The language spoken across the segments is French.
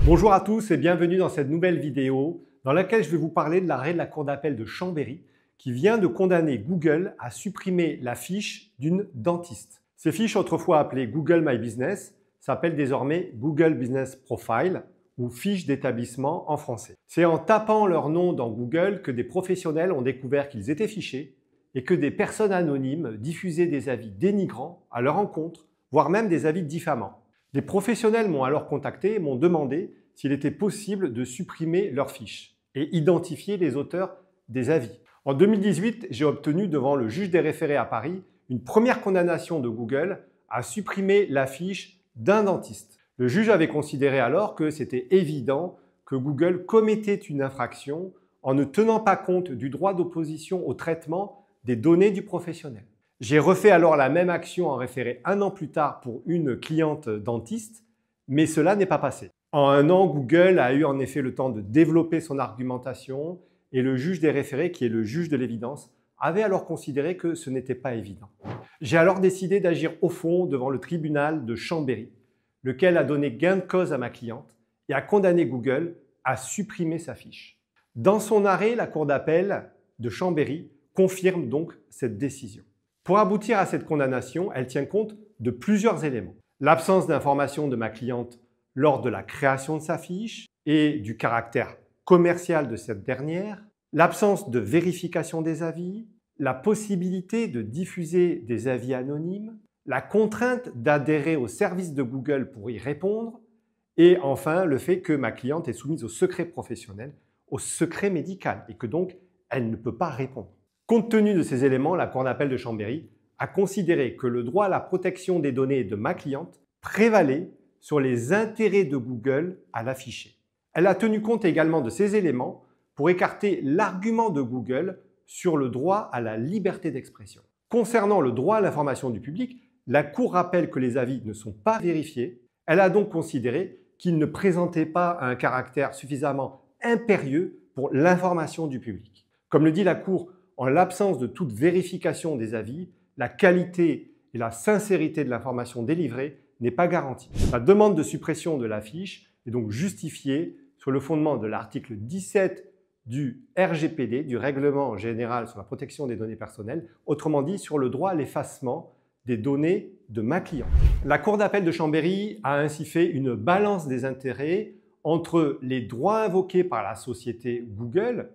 Bonjour à tous et bienvenue dans cette nouvelle vidéo dans laquelle je vais vous parler de l'arrêt de la Cour d'appel de Chambéry qui vient de condamner Google à supprimer la fiche d'une dentiste. Ces fiches, autrefois appelées Google My Business, s'appellent désormais Google Business Profile ou fiches d'établissement en français. C'est en tapant leur nom dans Google que des professionnels ont découvert qu'ils étaient fichés et que des personnes anonymes diffusaient des avis dénigrants à leur encontre, voire même des avis diffamants. Des professionnels m'ont alors contacté et m'ont demandé s'il était possible de supprimer leurs fiches et identifier les auteurs des avis. En 2018, j'ai obtenu devant le juge des référés à Paris une première condamnation de Google à supprimer la fiche d'un dentiste. Le juge avait considéré alors que c'était évident que Google commettait une infraction en ne tenant pas compte du droit d'opposition au traitement des données du professionnel. J'ai refait alors la même action en référé un an plus tard pour une cliente dentiste, mais cela n'est pas passé. En un an, Google a eu en effet le temps de développer son argumentation et le juge des référés, qui est le juge de l'évidence, avait alors considéré que ce n'était pas évident. J'ai alors décidé d'agir au fond devant le tribunal de Chambéry, lequel a donné gain de cause à ma cliente et a condamné Google à supprimer sa fiche. Dans son arrêt, la Cour d'appel de Chambéry confirme donc cette décision. Pour aboutir à cette condamnation, elle tient compte de plusieurs éléments. L'absence d'information de ma cliente lors de la création de sa fiche et du caractère commercial de cette dernière, l'absence de vérification des avis, la possibilité de diffuser des avis anonymes, la contrainte d'adhérer au service de Google pour y répondre et enfin le fait que ma cliente est soumise au secret professionnel, au secret médical et que donc elle ne peut pas répondre. Compte tenu de ces éléments, la Cour d'appel de Chambéry a considéré que le droit à la protection des données de ma cliente prévalait sur les intérêts de Google à l'afficher. Elle a tenu compte également de ces éléments pour écarter l'argument de Google sur le droit à la liberté d'expression. Concernant le droit à l'information du public, la Cour rappelle que les avis ne sont pas vérifiés. Elle a donc considéré qu'ils ne présentaient pas un caractère suffisamment impérieux pour l'information du public. Comme le dit la Cour, en l'absence de toute vérification des avis, la qualité et la sincérité de l'information délivrée n'est pas garantie. La demande de suppression de la fiche est donc justifiée sur le fondement de l'article 17 du RGPD, du Règlement général sur la protection des données personnelles, autrement dit sur le droit à l'effacement des données de ma cliente. La Cour d'appel de Chambéry a ainsi fait une balance des intérêts entre les droits invoqués par la société Google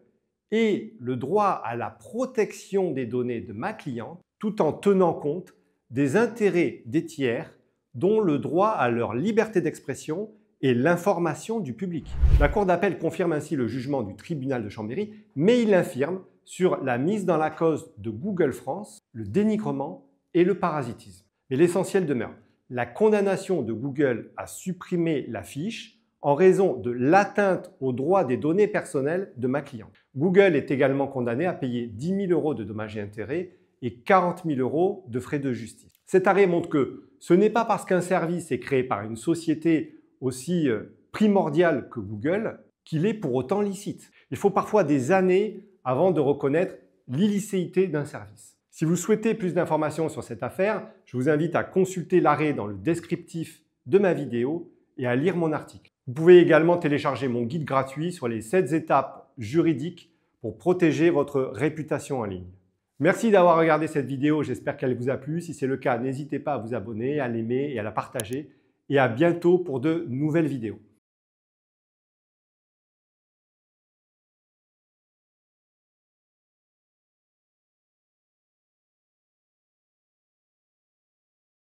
et le droit à la protection des données de ma cliente, tout en tenant compte des intérêts des tiers, dont le droit à leur liberté d'expression et l'information du public. La Cour d'appel confirme ainsi le jugement du tribunal de Chambéry, mais il infirme sur la mise dans la cause de Google France, le dénigrement et le parasitisme. Mais l'essentiel demeure. La condamnation de Google à supprimer la fiche en raison de l'atteinte aux droits des données personnelles de ma cliente. Google est également condamné à payer 10 000 € de dommages et intérêts et 40 000 € de frais de justice. Cet arrêt montre que ce n'est pas parce qu'un service est créé par une société aussi primordiale que Google qu'il est pour autant licite. Il faut parfois des années avant de reconnaître l'illicéité d'un service. Si vous souhaitez plus d'informations sur cette affaire, je vous invite à consulter l'arrêt dans le descriptif de ma vidéo et à lire mon article. Vous pouvez également télécharger mon guide gratuit sur les 7 étapes juridiques pour protéger votre réputation en ligne. Merci d'avoir regardé cette vidéo, j'espère qu'elle vous a plu. Si c'est le cas, n'hésitez pas à vous abonner, à l'aimer et à la partager. Et à bientôt pour de nouvelles vidéos.